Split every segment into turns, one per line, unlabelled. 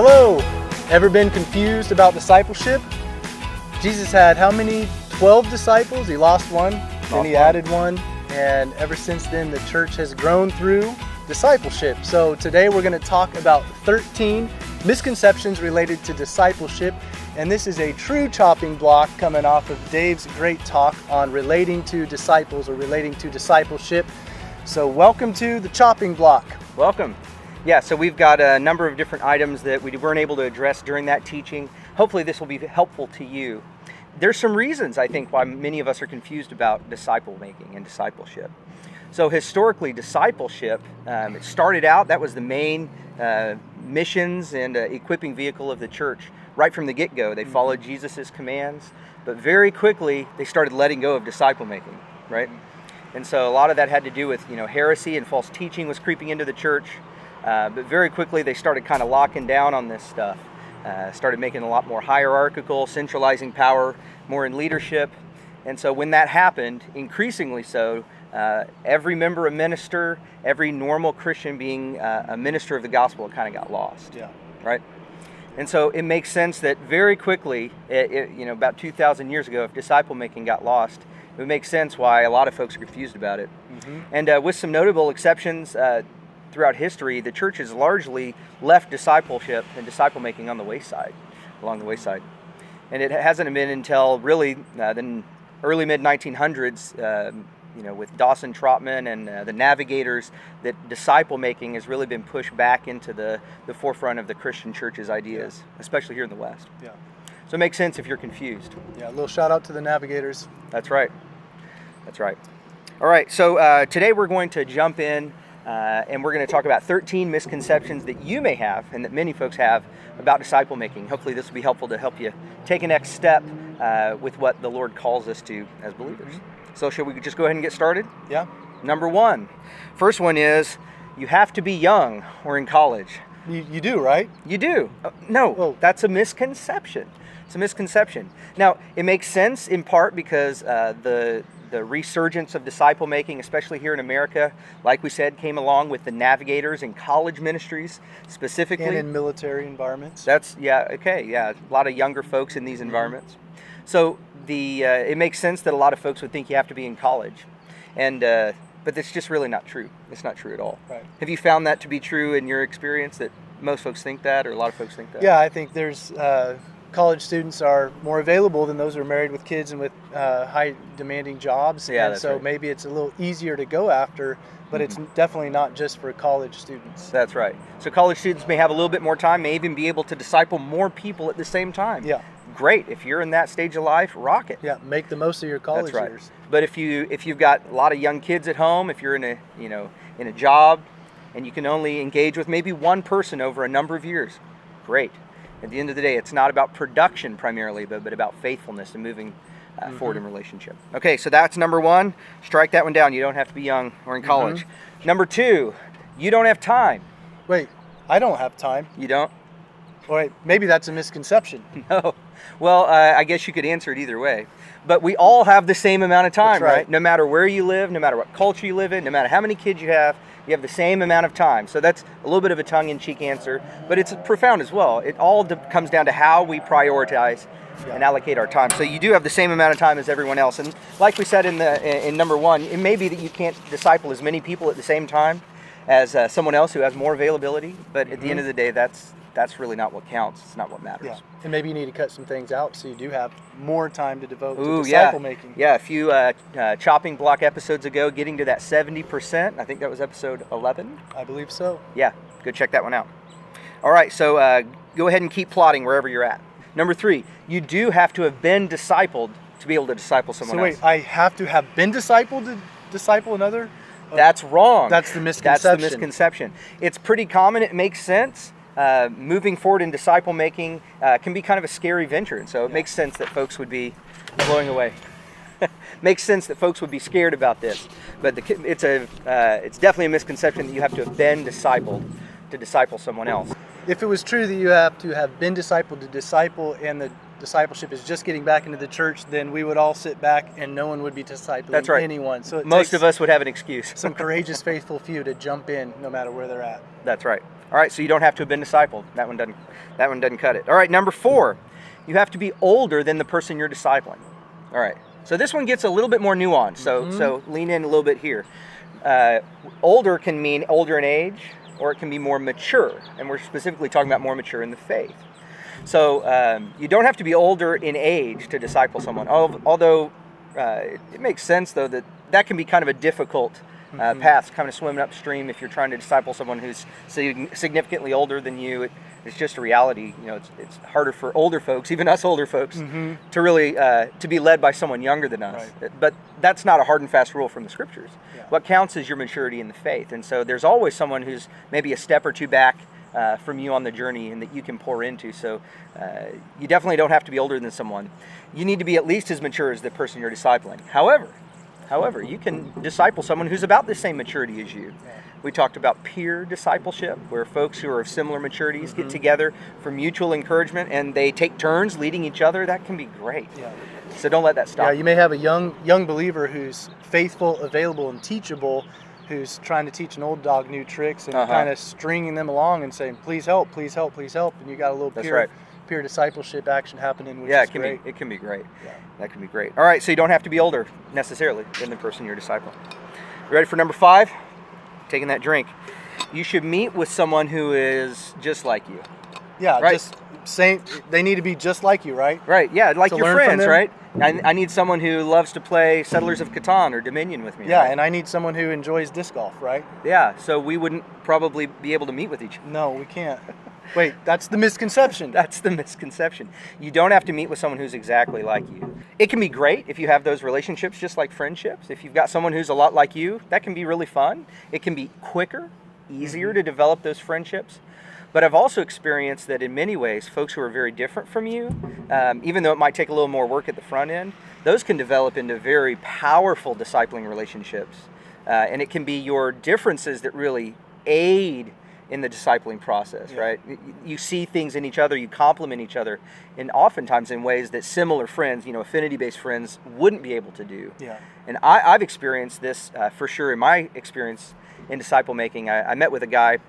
Hello! Ever been confused about discipleship? Jesus had how many? 12 disciples? He lost one, then he added one, and ever since then the church has grown through discipleship. So today we're going to talk about 13 misconceptions related to discipleship, and this is a true chopping block coming off of Dave's great talk on relating to disciples or relating to discipleship. So welcome to the chopping block.
Welcome. Yeah, so we've got a number of different items that we weren't able to address during that teaching. Hopefully this will be helpful to you. There's some reasons, I think, why many of us are confused about disciple making and discipleship. So historically, discipleship, it started out, that was the main missions and equipping vehicle of the church. Right from the get-go, they followed Jesus' commands, but very quickly they started letting go of disciple making, right? And so a lot of that had to do with, heresy and false teaching was creeping into the church. But very quickly they started kind of locking down on this stuff. Started making a lot more hierarchical, centralizing power, more in leadership. And so when that happened, increasingly so, every member a minister, every normal Christian being a minister of the gospel kind of got lost. Yeah. Right? And so it makes sense that very quickly, about 2,000 years ago, if disciple making got lost, it would make sense why a lot of folks are confused about it. Mm-hmm. And with some notable exceptions, throughout history, the church has largely left discipleship and disciple making on the wayside, along the wayside. And it hasn't been until really the early mid-1900s, with Dawson Trotman and the Navigators, that disciple making has really been pushed back into the forefront of the Christian church's ideas, especially here in the West. Yeah. So it makes sense if you're confused.
Yeah, a little shout out to the Navigators.
That's right. That's right. All right, so today we're going to jump in and we're going to talk about 13 misconceptions that you may have and that many folks have about disciple making. Hopefully this will be helpful to help you take a next step with what the Lord calls us to as believers. So shall we just go ahead and get started?
Yeah.
Number one. First one is you have to be young or in college.
You do, right?
You do. No, that's a misconception. It's a misconception. Now, it makes sense in part because the resurgence of disciple making, especially here in America, like we said, came along with the Navigators and college ministries specifically.
And in military environments.
A lot of younger folks in these environments. So it makes sense that a lot of folks would think you have to be in college. But that's just really not true. It's not true at all. Right. Have you found that to be true in your experience, that most folks think that, or a lot of folks think that?
Yeah, I think there's college students are more available than those who are married with kids and with high demanding jobs.
Yeah,
and so
right.
Maybe it's a little easier to go after, but it's definitely not just for college students.
That's right. So college students may have a little bit more time, may even be able to disciple more people at the same time. Yeah. Great. If you're in that stage of life, rock it.
Yeah, make the most of your college years.
But if you've got a lot of young kids at home, if you're in a job and you can only engage with maybe one person over a number of years, great. At the end of the day, it's not about production primarily, but about faithfulness and moving forward in relationship. Okay, so that's number one. Strike that one down. You don't have to be young or in college. Number two, you don't have time.
Wait, I don't have time.
You don't?
Wait, maybe that's a misconception.
No. Well, I guess you could answer it either way. But we all have the same amount of time, right? No matter where you live, no matter what culture you live in, no matter how many kids you have the same amount of time. So that's a little bit of a tongue-in-cheek answer, but it's profound as well. It all comes down to how we prioritize and allocate our time. So you do have the same amount of time as everyone else. And like we said in number one, it may be that you can't disciple as many people at the same time as someone else who has more availability, but at the end of the day, that's really not what counts. It's not what matters.
Yeah. And maybe you need to cut some things out so you do have more time to devote to disciple making.
Yeah, a few chopping block episodes ago, getting to that 70%. I think that was episode 11.
I believe so.
Yeah, go check that one out. All right, so go ahead and keep plotting wherever you're at. Number three, you do have to have been discipled to be able to disciple someone else.
So wait, I have to have been discipled to disciple another?
That's wrong.
That's the misconception.
That's the misconception. It's pretty common. It makes sense. Moving forward in disciple making can be kind of a scary venture, and so it makes sense that folks would be blowing away. Makes sense that folks would be scared about this, but it's definitely a misconception that you have to have been discipled to disciple someone else.
If it was true that you have to have been discipled to disciple, and the discipleship is just getting back into the church, then we would all sit back and no one would be discipling anyone. So
most of us would have an excuse.
Some courageous, faithful few to jump in no matter where they're at.
That's right. All right, so you don't have to have been discipled. That one doesn't cut it. All right, number 4, you have to be older than the person you're discipling. All right, so this one gets a little bit more nuanced. So lean in a little bit here. Older can mean older in age, or it can be more mature, and we're specifically talking about more mature in the faith. So you don't have to be older in age to disciple someone, although it makes sense, though, that can be kind of a difficult path, kind of swimming upstream if you're trying to disciple someone who's significantly older than you. It's just a reality. It's harder for older folks, even us older folks, to really to be led by someone younger than us. Right. But that's not a hard and fast rule from the scriptures. Yeah. What counts is your maturity in the faith. And so there's always someone who's maybe a step or two back from you on the journey and that you can pour into. So you definitely don't have to be older than someone. You need to be at least as mature as the person you're discipling. However, you can disciple someone who's about the same maturity as you. Yeah. We talked about peer discipleship, where folks who are of similar maturities get together for mutual encouragement and they take turns leading each other. That can be great. Yeah. So don't let that stop.
Yeah, you may have a young believer who's faithful, available, and teachable, who's trying to teach an old dog new tricks and kind of stringing them along and saying, please help, please help, please help. And you got a little peer discipleship action happening, which is great.
It can be great. Yeah. That can be great. All right, so you don't have to be older necessarily than the person you're discipling. You ready for number 5? Taking that drink. You should meet with someone who is just like you.
Yeah, right? Just saying they need to be just like you, right?
Right, yeah, like your friends, right? I need someone who loves to play Settlers of Catan or Dominion with me.
Yeah,
right?
And I need someone who enjoys disc golf, right?
Yeah, so we wouldn't probably be able to meet with each other.
No, we can't. Wait, that's the misconception.
That's the misconception. You don't have to meet with someone who's exactly like you. It can be great if you have those relationships, just like friendships. If you've got someone who's a lot like you, that can be really fun. It can be quicker, easier to develop those friendships. But I've also experienced that in many ways, folks who are very different from you, even though it might take a little more work at the front end, those can develop into very powerful discipling relationships. And it can be your differences that really aid in the discipling process, right? You see things in each other, you complement each other, and oftentimes in ways that similar friends, affinity-based friends, wouldn't be able to do. Yeah. And I've experienced this for sure in my experience in disciple making. I met with a guy,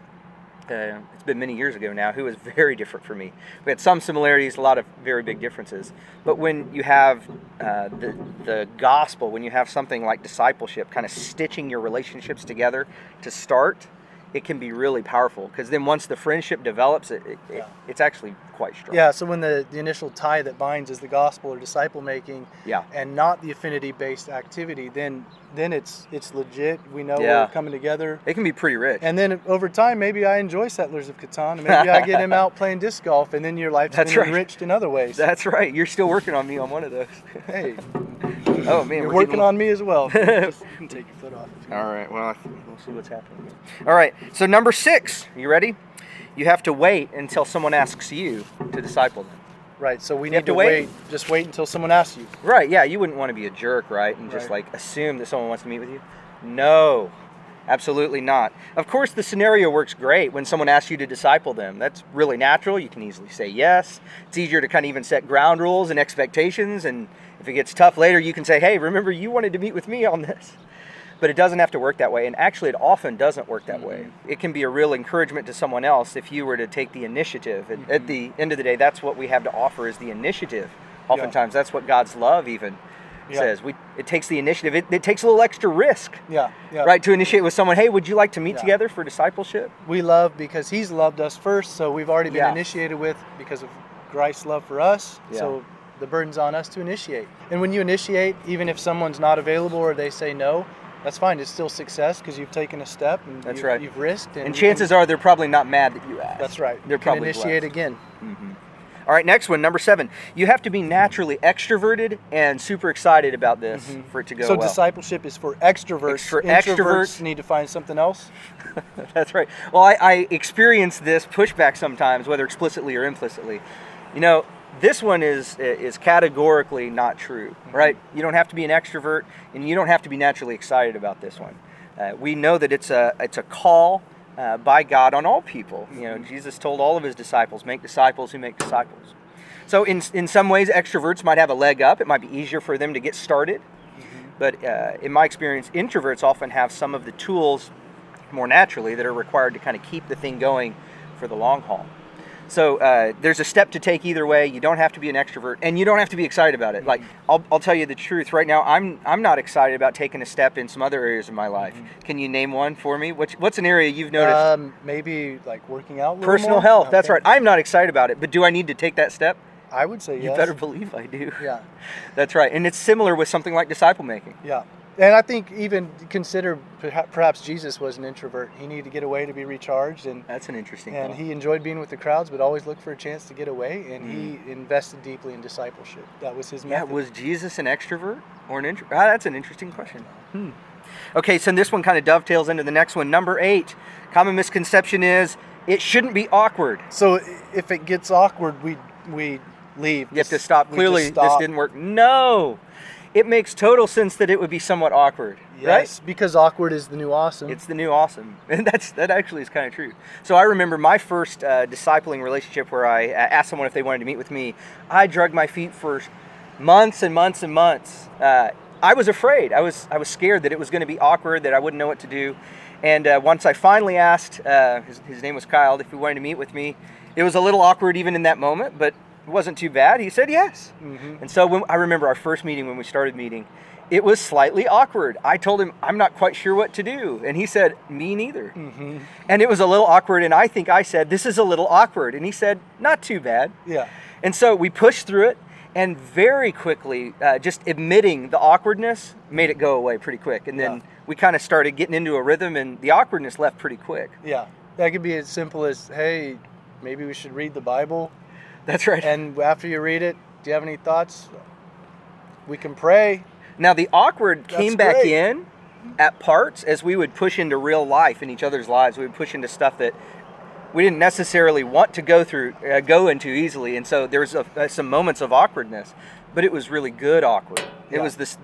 it's been many years ago now, who was very different from me. We had some similarities, a lot of very big differences. But when you have the gospel, when you have something like discipleship, kind of stitching your relationships together to start, it can be really powerful, because then once the friendship develops, it's actually quite strong.
Yeah, so when the initial tie that binds is the gospel or disciple making, and not the affinity-based activity, then it's legit. We know we're coming together.
It can be pretty rich.
And then over time, maybe I enjoy Settlers of Catan, and maybe I get him out playing disc golf, and then your life's been enriched in other ways.
That's right. You're still working on me on one of those.
Hey.
Oh, man.
You're working on me as well. Just take your foot off.
All right. Well, we'll see what's happening. All right. So number 6, you ready? You have to wait until someone asks you to disciple them.
Right. So we need to wait. Just wait until someone asks you.
Right. Yeah. You wouldn't want to be a jerk, right? And just assume that someone wants to meet with you. No. Absolutely not. Of course, the scenario works great when someone asks you to disciple them. That's really natural. You can easily say yes. It's easier to kind of even set ground rules and expectations. And if it gets tough later, you can say, hey, remember you wanted to meet with me on this. But it doesn't have to work that way. And actually, it often doesn't work that way. It can be a real encouragement to someone else if you were to take the initiative. At the end of the day, that's what we have to offer, is the initiative. Oftentimes, that's what God's love even says. It takes the initiative. It takes a little extra risk, right, to initiate with someone. Hey, would you like to meet together for discipleship?
We love because He's loved us first, so we've already been initiated with because of Christ's love for us. So the burden's on us to initiate. And when you initiate, even if someone's not available or they say no, that's fine. It's still success because you've taken a step and you've risked.
And chances are they're probably not mad that you asked.
That's right.
They're probably
initiate
blessed.
Again.
Mm-hmm. All right, next one, number 7. You have to be naturally extroverted and super excited about this for it to go well.
So discipleship is for extroverts. Introverts need to find something else?
That's right. Well, I experience this pushback sometimes, whether explicitly or implicitly. This one is categorically not true, right? You don't have to be an extrovert, and you don't have to be naturally excited about this one. We know that it's a call by God on all people. Jesus told all of his disciples, make disciples who make disciples. So in some ways, extroverts might have a leg up. It might be easier for them to get started. But in my experience, introverts often have some of the tools more naturally that are required to kind of keep the thing going for the long haul. So there's a step to take either way. You don't have to be an extrovert, and you don't have to be excited about it. Like I'll tell you the truth. Right now, I'm not excited about taking a step in some other areas of my life. Can you name one for me? What's an area you've noticed?
Maybe like working out.
Personal health. Okay. That's right. I'm not excited about it, but do I need to take that step?
I would say yes.
You better believe I do.
Yeah.
That's right. And it's similar with something like disciple making.
Yeah. And I think even consider perhaps Jesus was an introvert. He needed to get away to be recharged. And
that's an interesting
And
thought.
He enjoyed being with the crowds, but always looked for a chance to get away. And he invested deeply in discipleship. That was his method.
Yeah, was Jesus an extrovert or an introvert? That's an interesting question. Okay, so this one kind of dovetails into the next one. Number 8, common misconception is it shouldn't be awkward.
So if it gets awkward, we leave.
You have to stop. Clearly, this didn't work. No. It makes total sense that it would be somewhat awkward,
yes,
right?
Because awkward is the new awesome.
It's the new awesome, and that actually is kind of true. So I remember my first discipling relationship where I asked someone if they wanted to meet with me. I dragged my feet for months and months and months. I was afraid. I was scared that it was going to be awkward, that I wouldn't know what to do. And once I finally asked, his name was Kyle, if he wanted to meet with me, it was a little awkward even in that moment, but it wasn't too bad. He said yes. And so I remember our first meeting when we started meeting, it was slightly awkward. I told him, I'm not quite sure what to do. And he said, me neither. And it was a little awkward. And I think I said, this is a little awkward. And he said, not too bad.
Yeah.
And so we pushed through it. And very quickly, just admitting the awkwardness made it go away pretty quick. And then we kind of started getting into a rhythm, and the awkwardness left pretty quick.
Yeah. That could be as simple as, hey, maybe we should read the Bible.
That's right.
And after you read it, do you have any thoughts? We can pray.
Now, the awkward came back in at parts as we would push into real life in each other's lives. We would push into stuff that we didn't necessarily want to go into easily. And so there was some moments of awkwardness, but it was really good awkward. It was this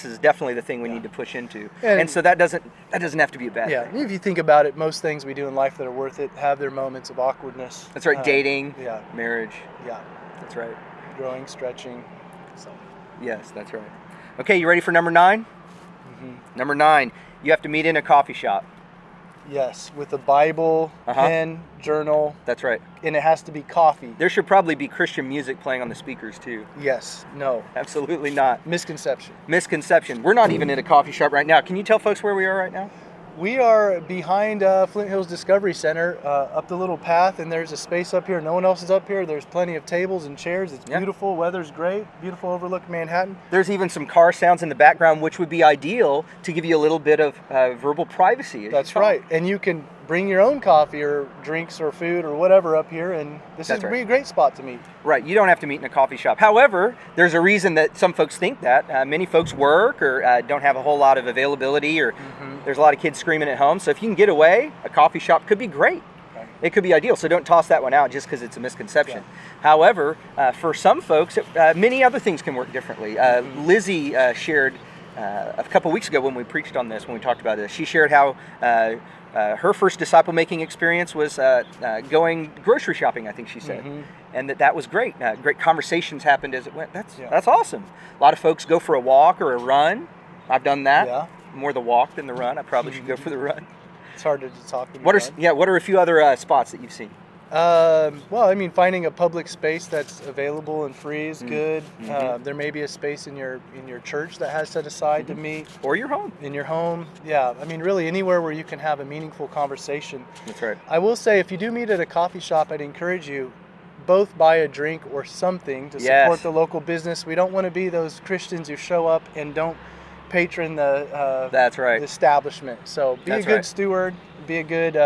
is definitely the thing we need to push into. And so that doesn't have to be a bad thing.
If you think about it, most things we do in life that are worth it have their moments of awkwardness.
That's right. Dating, marriage.
Yeah.
That's right.
Growing, stretching. So.
Yes, that's right. Okay, you ready for number 9? Number 9, you have to meet in a coffee shop.
Yes, with a Bible, pen, journal.
That's right.
And it has to be coffee.
There should probably be Christian music playing on the speakers too.
Yes. No.
Absolutely not.
Misconception.
Misconception. We're not even in a coffee shop right now. Can you tell folks where we are right now?
We are behind Flint Hills Discovery Center, up the little path, and there's a space up here. No one else is up here. There's plenty of tables and chairs. It's beautiful. Weather's great. Beautiful overlook Manhattan.
There's even some car sounds in the background, which would be ideal to give you a little bit of verbal privacy.
That's right. And you can bring your own coffee or drinks or food or whatever up here, and this would be a great spot to meet.
Right. You don't have to meet in a coffee shop. However, there's a reason that some folks think that. Many folks work or don't have a whole lot of availability, or there's a lot of kids screaming at home. So if you can get away, a coffee shop could be great. It could be ideal. So don't toss that one out just because it's a misconception. However, for some folks, many other things can work differently. Lizzie shared a couple weeks ago when we preached on this, when we talked about this, she shared how her first disciple-making experience was going grocery shopping, I think she said. And that was great. Great conversations happened as it went. That's awesome. A lot of folks go for a walk or a run. I've done that.
Yeah.
More the walk than the run. I probably should go for the run.
It's harder to talk about.
What are a few other spots that you've seen?
Well, I mean, finding a public space that's available and free is good. There may be a space in your church that has set aside to meet.
Or your home.
In your home, yeah. I mean, really anywhere where you can have a meaningful conversation.
That's right.
I will say, if you do meet at a coffee shop, I'd encourage you both buy a drink or something to support the local business. We don't want to be those Christians who show up and don't patron the the establishment. So be a good steward, be a good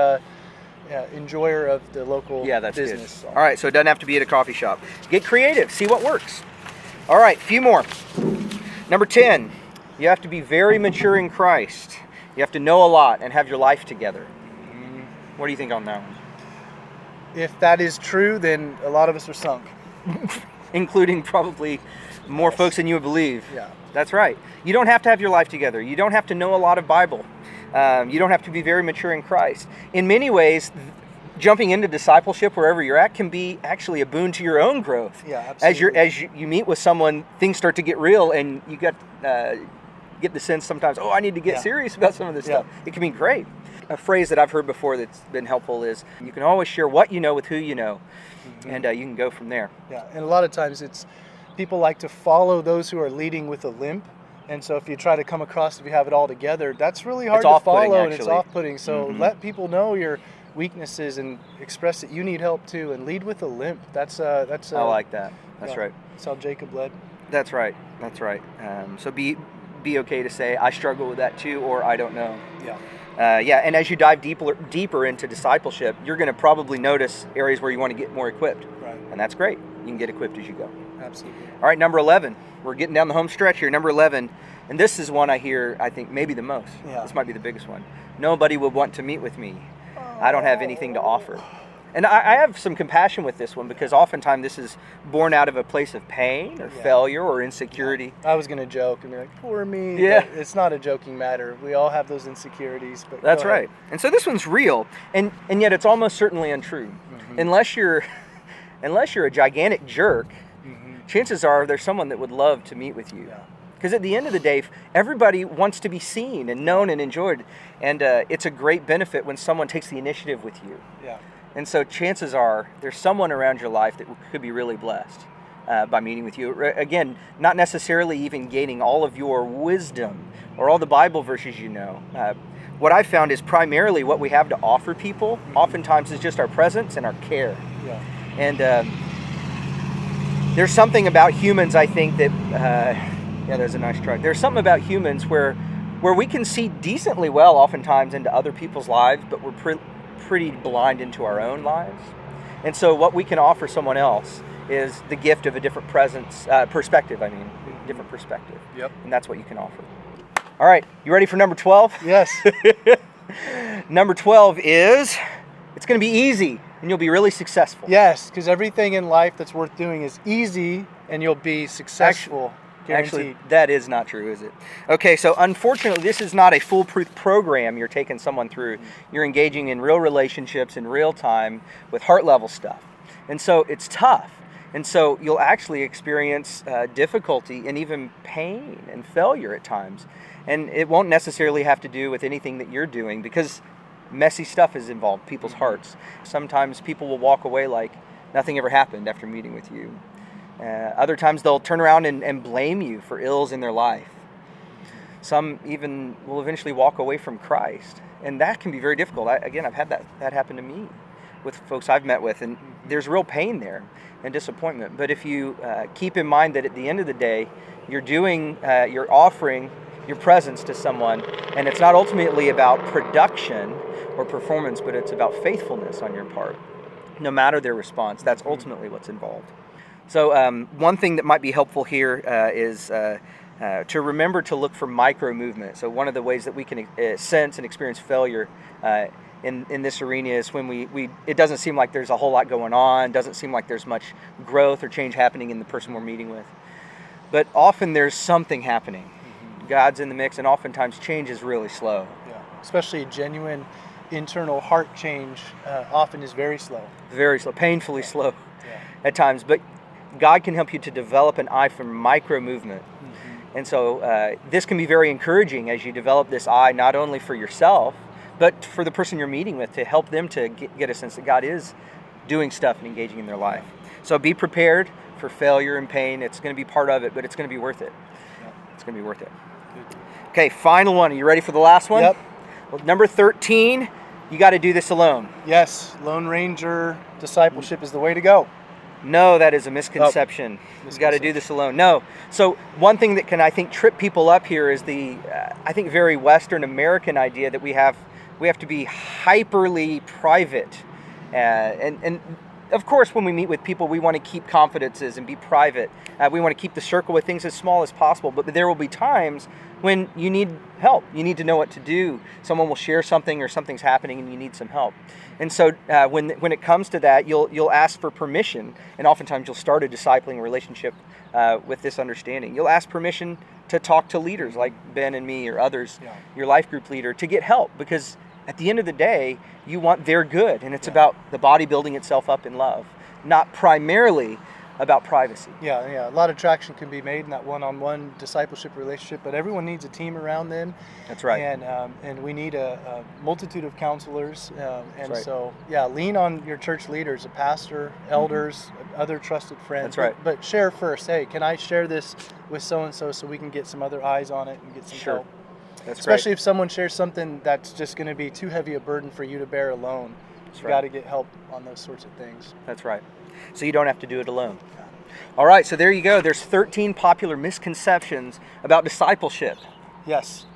enjoyer of the local business.
Good. All right, so it doesn't have to be at a coffee shop. Get creative, see what works. All right, a few more. Number 10, you have to be very mature in Christ. You have to know a lot and have your life together. What do you think on that one?
If that is true, then a lot of us are sunk.
Including probably more folks than you would believe.
Yeah.
That's right. You don't have to have your life together. You don't have to know a lot of Bible. You don't have to be very mature in Christ. In many ways, jumping into discipleship wherever you're at can be actually a boon to your own growth.
Yeah, absolutely.
As you meet with someone, things start to get real, and you got get the sense sometimes, oh, I need to get serious about some of this stuff. It can be great. A phrase that I've heard before that's been helpful is, you can always share what you know with who you know, and you can go from there.
Yeah, and a lot of times people like to follow those who are leading with a limp. And so if you try to come across, if you have it all together, that's really hard to follow, and it's off-putting. So let people know your weaknesses and express that you need help too, and lead with a limp. I
like that. That's right.
That's how Jacob led.
That's right. So be okay to say, I struggle with that too, or I don't know. And as you dive deeper into discipleship, you're going to probably notice areas where you want to get more equipped.
Right.
And that's great. You can get equipped as you go.
Absolutely.
All right, number 11. We're getting down the home stretch here. Number 11, and this is one I hear, I think, maybe the most. This might be the biggest one. Nobody would want to meet with me. I don't have anything to offer. And I have some compassion with this one, because oftentimes this is born out of a place of pain or failure or insecurity.
I was going to joke and be like, poor me.
Yeah.
But it's not a joking matter. We all have those insecurities. But
that's right. And so this one's real, and yet it's almost certainly untrue. Unless you're a gigantic jerk, chances are there's someone that would love to meet with you. Because at the end of the day, everybody wants to be seen and known and enjoyed. And it's a great benefit when someone takes the initiative with you. And so chances are there's someone around your life that could be really blessed by meeting with you. Again, not necessarily even gaining all of your wisdom or all the Bible verses you know. What I've found is primarily what we have to offer people oftentimes is just our presence and our care. And there's something about humans, I think, that, there's a nice truck. There's something about humans where we can see decently well oftentimes into other people's lives, but we're pretty blind into our own lives. And so what we can offer someone else is the gift of a different perspective, different perspective. And that's what you can offer. All right, you ready for number 12?
Yes.
Number 12 is, it's going to be easy and you'll be really successful.
Yes, because everything in life that's worth doing is easy and you'll be successful.
Actually, that is not true, is it? Okay, so unfortunately, this is not a foolproof program you're taking someone through. You're engaging in real relationships in real time with heart-level stuff. And so it's tough. And so you'll actually experience difficulty and even pain and failure at times. And it won't necessarily have to do with anything that you're doing, because messy stuff is involved, people's hearts. Sometimes people will walk away like nothing ever happened after meeting with you. Other times they'll turn around and blame you for ills in their life. Some even will eventually walk away from Christ. And that can be very difficult. I've had that happen to me with folks I've met with, and there's real pain there and disappointment. But if you keep in mind that at the end of the day, you're offering your presence to someone, and it's not ultimately about production or performance, but it's about faithfulness on your part. No matter their response, that's ultimately what's involved. So one thing that might be helpful here is to remember to look for micro movement. So one of the ways that we can sense and experience failure in this arena is when it doesn't seem like there's a whole lot going on, doesn't seem like there's much growth or change happening in the person we're meeting with. But often there's something happening. God's in the mix, and oftentimes change is really slow.
Yeah, especially genuine internal heart change often is very slow.
Very slow, painfully slow at times. But God can help you to develop an eye for micro movement. And so this can be very encouraging as you develop this eye, not only for yourself, but for the person you're meeting with, to help them to get a sense that God is doing stuff and engaging in their life. So be prepared for failure and pain. It's going to be part of it, but it's going to be worth it. It's going to be worth it. Okay, final one. Are you ready for the last one?
Yep.
Well, number 13, you got to do this alone.
Yes, Lone Ranger discipleship is the way to go.
No, that is a misconception. You've got to do this alone. No. So one thing that can, I think, trip people up here is the, I think, very Western American idea that we have to be hyperly private. And of course, when we meet with people, we want to keep confidences and be private. We want to keep the circle of things as small as possible. But there will be times when you need help. You need to know what to do. Someone will share something or something's happening and you need some help. And so when it comes to that, you'll ask for permission. And oftentimes you'll start a discipling relationship with this understanding. You'll ask permission to talk to leaders like Ben and me or others, your life group leader, to get help. Because at the end of the day, you want their good. And it's about the body building itself up in love. Not primarily about privacy.
Yeah. A lot of traction can be made in that one-on-one discipleship relationship, but everyone needs a team around them.
That's right.
And we need a multitude of counselors. And
right.
so, lean on your church leaders, a pastor, elders, other trusted friends.
That's right.
But share first. Hey, can I share this with so-and-so so we can get some other eyes on it and get some help?
That's
Especially
great.
if someone shares something that's just going to be too heavy a burden for you to bear alone.
That's
You
right.
got to get help on those sorts of things.
That's right. So you don't have to do it alone. All right, so there you go. There's 13 popular misconceptions about discipleship.
Yes.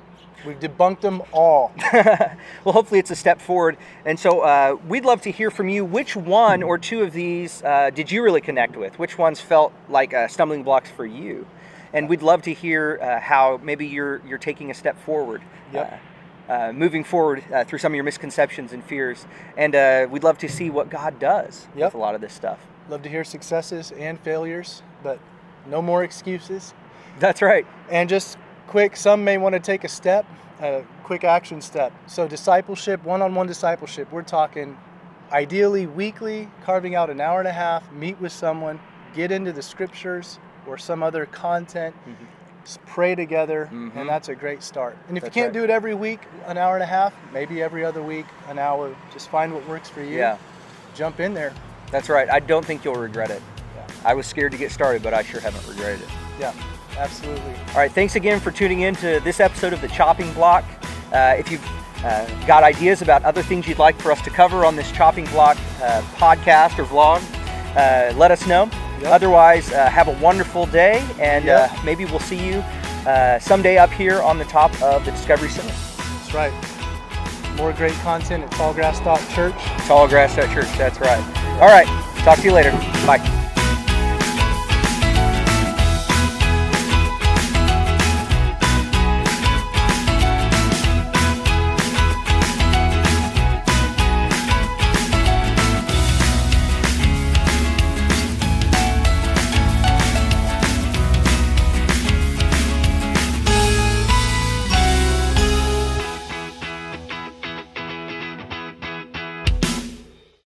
We've debunked them all.
Well, hopefully it's a step forward. And so we'd love to hear from you. Which one or two of these did you really connect with? Which ones felt like stumbling blocks for you? And we'd love to hear how maybe you're taking a step forward.
Yep.
Moving forward through some of your misconceptions and fears. And we'd love to see what God does with a lot of this stuff.
Love to hear successes and failures, but no more excuses.
That's right.
And just quick, some may want to take a quick action step. So discipleship, one-on-one discipleship, we're talking ideally weekly, carving out an hour and a half, meet with someone, get into the scriptures or some other content, just pray together, and that's a great start. And if you can't do it every week, an hour and a half, maybe every other week, an hour, just find what works for you.
Yeah.
Jump in there.
That's right. I don't think you'll regret it.
Yeah.
I was scared to get started, but I sure haven't regretted it.
Yeah, absolutely.
All right, thanks again for tuning in to this episode of The Chopping Block. If you've got ideas about other things you'd like for us to cover on this Chopping Block podcast or vlog, let us know. Yep. Otherwise, have a wonderful day, and maybe we'll see you someday up here on the top of the Discovery Center.
That's right. More great content at tallgrass.church.
Tallgrass.church, that's right. All right, talk to you later. Bye.